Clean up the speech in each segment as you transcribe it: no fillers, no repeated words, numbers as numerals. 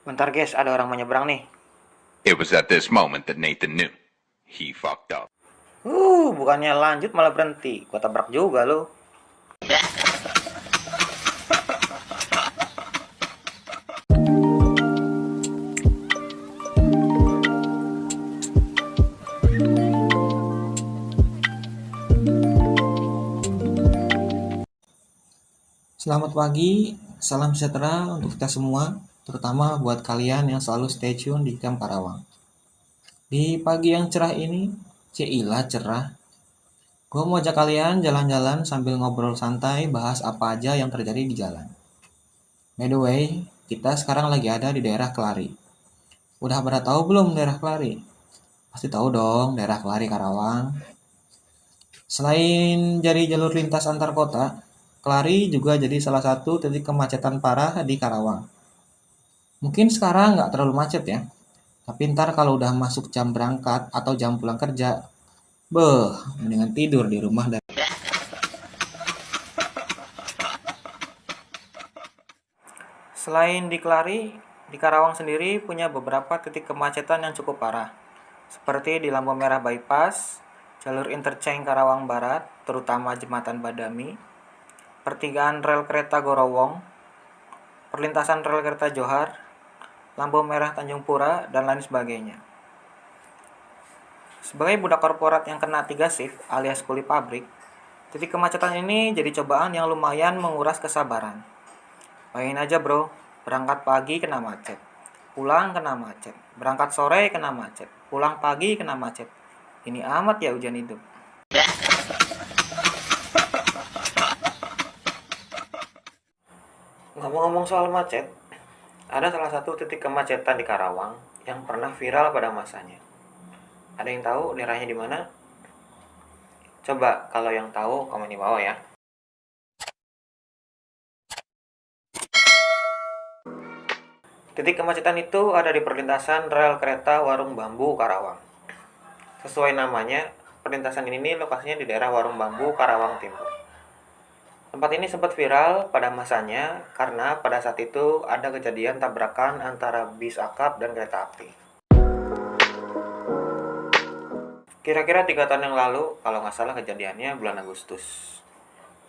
Bentar guys, ada orang menyeberang nih. It was at this moment that Nathan knew. He fucked up. Bukannya lanjut malah berhenti. Gua tabrak juga lo. Selamat pagi, salam sejahtera untuk kita semua, terutama buat kalian yang selalu stay tune di Camp Karawang. Di pagi yang cerah ini, ceilah cerah, gue mau ajak kalian jalan-jalan sambil ngobrol santai bahas apa aja yang terjadi di jalan. By the way, kita sekarang lagi ada di daerah Kelari. Udah pada tahu belum daerah Kelari? Pasti tahu dong daerah Kelari Karawang. Selain jadi jalur lintas antar kota, Kelari juga jadi salah satu titik kemacetan parah di Karawang. Mungkin sekarang nggak terlalu macet ya, tapi ntar kalau udah masuk jam berangkat atau jam pulang kerja, mendingan tidur di rumah dan Selain di Kelari, di Karawang sendiri punya beberapa titik kemacetan yang cukup parah. Seperti di lampu merah bypass, jalur interchange Karawang Barat, terutama Jembatan Badami, pertigaan rel kereta Gorowong, perlintasan rel kereta Johar, lampu merah Tanjung Pura, dan lain sebagainya. Sebagai budak korporat yang kena 3 shift alias kuli pabrik, titik kemacetan ini jadi cobaan yang lumayan menguras kesabaran. Bayangin aja bro, berangkat pagi kena macet, pulang kena macet, berangkat sore kena macet, pulang pagi kena macet. Ini amat ya ujian hidup. Ngomong-ngomong soal macet, ada salah satu titik kemacetan di Karawang yang pernah viral pada masanya. Ada yang tahu daerahnya di mana? Coba kalau yang tahu komen di bawah ya. Titik kemacetan itu ada di perlintasan rel kereta Warung Bambu Karawang. Sesuai namanya, perlintasan ini lokasinya di daerah Warung Bambu Karawang Timur. Tempat ini sempat viral pada masanya karena pada saat itu ada kejadian tabrakan antara bis akap dan kereta api. Kira-kira 3 tahun yang lalu, kalau nggak salah kejadiannya bulan Agustus.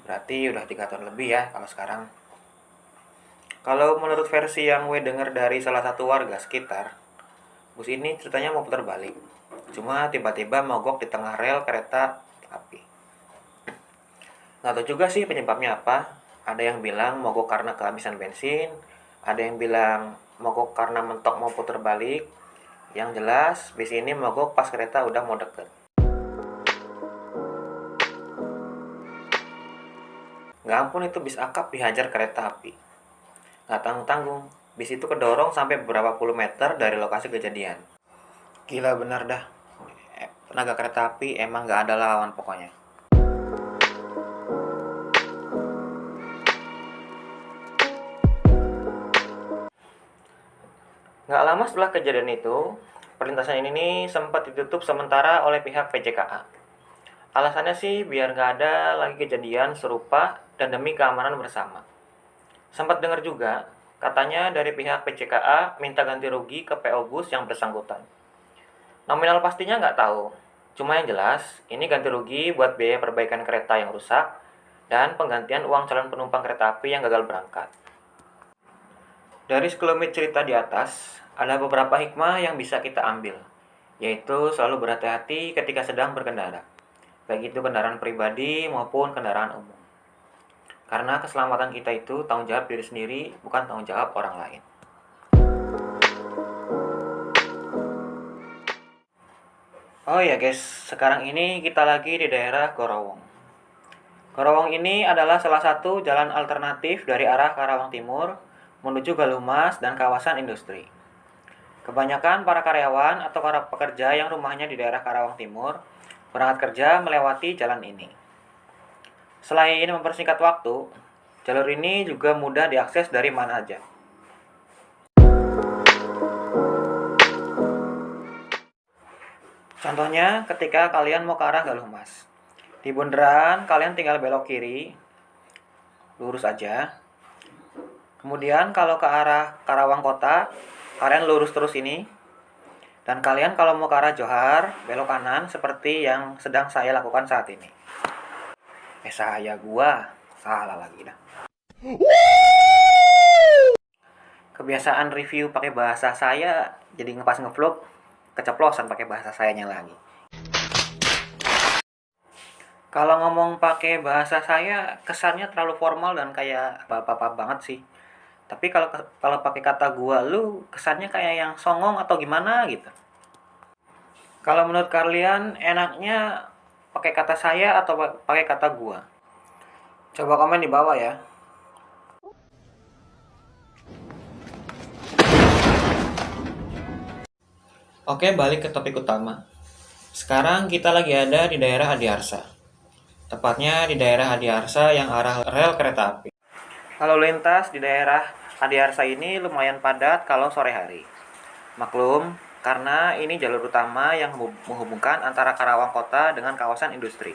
Berarti udah 3 tahun lebih ya kalau sekarang. Kalau menurut versi yang gue denger dari salah satu warga sekitar, bus ini ceritanya mau putar balik. Cuma tiba-tiba mogok di tengah rel kereta api. Nggak tahu juga sih penyebabnya apa. Ada yang bilang mogok karena kehabisan bensin, ada yang bilang mogok karena mentok mau putar balik. Yang jelas, bis ini mogok pas kereta udah mau deket. Nggak ampun itu bis akap dihajar kereta api. Nggak tanggung-tanggung, bis itu kedorong sampai beberapa puluh meter dari lokasi kejadian. Gila benar dah. Tenaga kereta api emang nggak ada lawan pokoknya. Nggak lama setelah kejadian itu, perlintasan ini nih sempat ditutup sementara oleh pihak PCKA. Alasannya sih biar nggak ada lagi kejadian serupa dan demi keamanan bersama. Sempat dengar juga, katanya dari pihak PCKA minta ganti rugi ke PO Bus yang bersangkutan. Nominal pastinya nggak tahu, cuma yang jelas ini ganti rugi buat biaya perbaikan kereta yang rusak dan penggantian uang calon penumpang kereta api yang gagal berangkat. Dari sekelumit cerita di atas, ada beberapa hikmah yang bisa kita ambil, yaitu selalu berhati-hati ketika sedang berkendara, baik itu kendaraan pribadi maupun kendaraan umum. Karena keselamatan kita itu tanggung jawab diri sendiri, bukan tanggung jawab orang lain. Oh ya guys, sekarang ini kita lagi di daerah Gorowong. Gorowong ini adalah salah satu jalan alternatif dari arah Karawang Timur menuju Galumas dan kawasan industri. Kebanyakan para karyawan atau para pekerja yang rumahnya di daerah Karawang Timur berangkat kerja melewati jalan ini. Selain mempersingkat waktu, jalur ini juga mudah diakses dari mana saja. Contohnya ketika kalian mau ke arah Galumas. Di bundaran kalian tinggal belok kiri, lurus aja. Kemudian kalau ke arah Karawang Kota, Kalian lurus terus ini. Dan kalian kalau mau ke arah Johar, belok kanan seperti yang sedang saya lakukan saat ini. Gua salah lagi dah. Kebiasaan review pakai bahasa saya, jadi ngepas ngevlog keceplosan pakai bahasa sayanya lagi. Kalau ngomong pakai bahasa saya, kesannya terlalu formal dan kayak apa-apa banget sih. Tapi kalau pakai kata gua lu, kesannya kayak yang songong atau gimana gitu. Kalau menurut kalian enaknya pakai kata saya atau pakai kata gua? Coba komen di bawah ya. Oke, balik ke topik utama. Sekarang kita lagi ada di daerah Adiarsa. Tepatnya di daerah Adiarsa yang arah rel kereta api. Lalu lintas di daerah Adiarsa ini lumayan padat kalau sore hari. Maklum, karena ini jalur utama yang menghubungkan antara Karawang Kota dengan kawasan industri.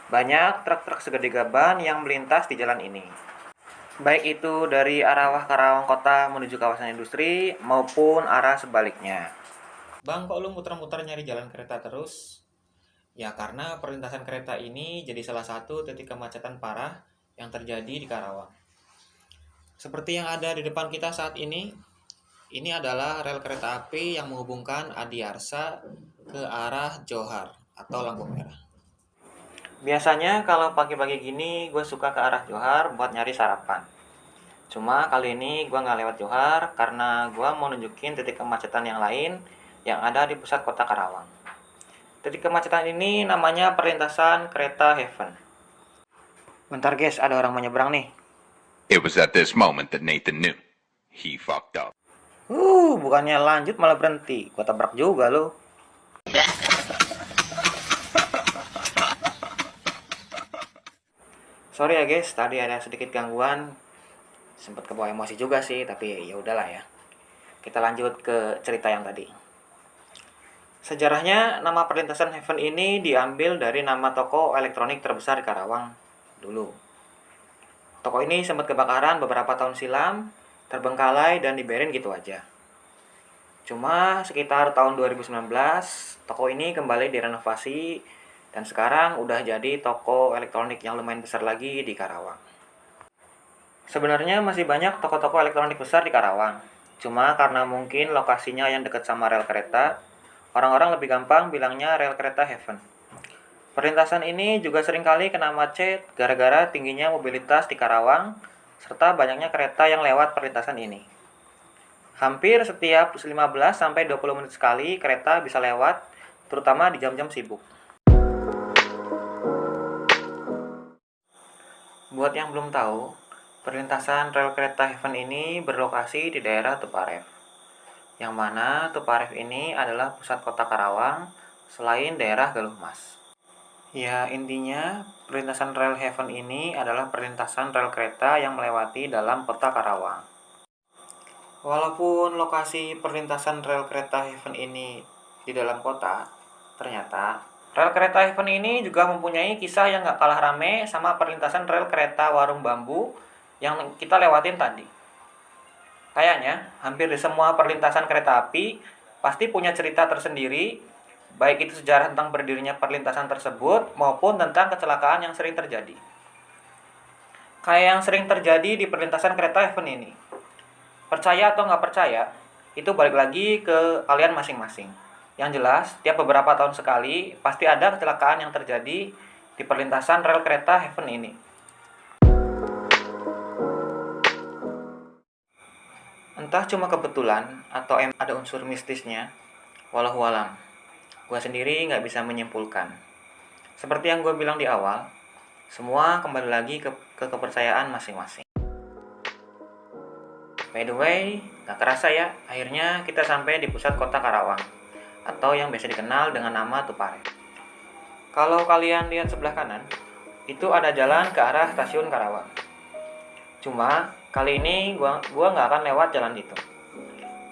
Banyak truk-truk segede gaban yang melintas di jalan ini. Baik itu dari arah Karawang Kota menuju kawasan industri maupun arah sebaliknya. Bang, kok lu muter-muter nyari jalan kereta terus? Ya karena perlintasan kereta ini jadi salah satu titik kemacetan parah yang terjadi di Karawang. Seperti yang ada di depan kita saat ini adalah rel kereta api yang menghubungkan Adiarsa ke arah Johar atau lampu merah. Biasanya kalau pagi-pagi gini gue suka ke arah Johar buat nyari sarapan. Cuma kali ini gue nggak lewat Johar karena gue mau nunjukin titik kemacetan yang lain yang ada di pusat kota Karawang. Titik kemacetan ini namanya perlintasan kereta Heaven. Bentar guys, ada orang menyeberang nih. It was at this moment that Nathan knew. He fucked up. Bukannya lanjut malah berhenti. Gua tabrak juga lo. Sorry ya guys, tadi ada sedikit gangguan. Sempat kebawa emosi juga sih, tapi ya udahlah ya. Kita lanjut ke cerita yang tadi. Sejarahnya, nama perlintasan Heaven ini diambil dari nama toko elektronik terbesar di Karawang dulu. Toko ini sempat kebakaran beberapa tahun silam, terbengkalai dan dibiarin gitu aja. Cuma sekitar tahun 2019, toko ini kembali direnovasi dan sekarang udah jadi toko elektronik yang lumayan besar lagi di Karawang. Sebenarnya masih banyak toko-toko elektronik besar di Karawang. Cuma karena mungkin lokasinya yang dekat sama rel kereta, orang-orang lebih gampang bilangnya rel kereta Heaven. Perlintasan ini juga seringkali kena macet gara-gara tingginya mobilitas di Karawang serta banyaknya kereta yang lewat perlintasan ini. Hampir setiap 15-20 menit sekali kereta bisa lewat, terutama di jam-jam sibuk. Buat yang belum tahu, perlintasan rel kereta Heaven ini berlokasi di daerah Tuparef. Yang mana Tuparef ini adalah pusat kota Karawang selain daerah Galuh Mas. Ya intinya perlintasan rel Heaven ini adalah perlintasan rel kereta yang melewati dalam kota Karawang. Walaupun lokasi perlintasan rel kereta Heaven ini di dalam kota, ternyata rel kereta Heaven ini juga mempunyai kisah yang gak kalah rame sama perlintasan rel kereta Warung Bambu yang kita lewatin tadi. Kayaknya hampir di semua perlintasan kereta api pasti punya cerita tersendiri, baik itu sejarah tentang berdirinya perlintasan tersebut maupun tentang kecelakaan yang sering terjadi. Kayak yang sering terjadi di perlintasan kereta Heaven ini. Percaya atau nggak percaya, itu balik lagi ke kalian masing-masing. Yang jelas, tiap beberapa tahun sekali pasti ada kecelakaan yang terjadi di perlintasan rel kereta Heaven ini. Entah cuma kebetulan atau ada unsur mistisnya, wallahualam. Gue sendiri nggak bisa menyimpulkan. Seperti yang gue bilang di awal, semua kembali lagi ke kepercayaan masing-masing. By the way, gak kerasa ya, akhirnya kita sampai di pusat kota Karawang, atau yang biasa dikenal dengan nama Tuparef. Kalau kalian lihat sebelah kanan, itu ada jalan ke arah stasiun Karawang. Cuma, kali ini gua nggak akan lewat jalan itu.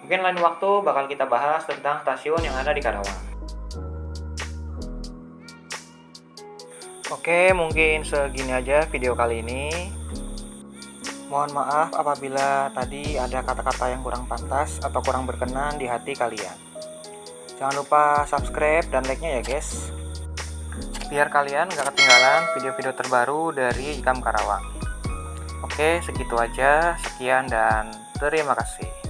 Mungkin lain waktu bakal kita bahas tentang stasiun yang ada di Karawang. Oke, mungkin segini aja video kali ini. Mohon maaf apabila tadi ada kata-kata yang kurang pantas atau kurang berkenan di hati kalian. Jangan lupa subscribe dan like-nya ya guys, biar kalian gak ketinggalan video-video terbaru dari Ikam Karawang. Oke, segitu aja. Sekian dan terima kasih.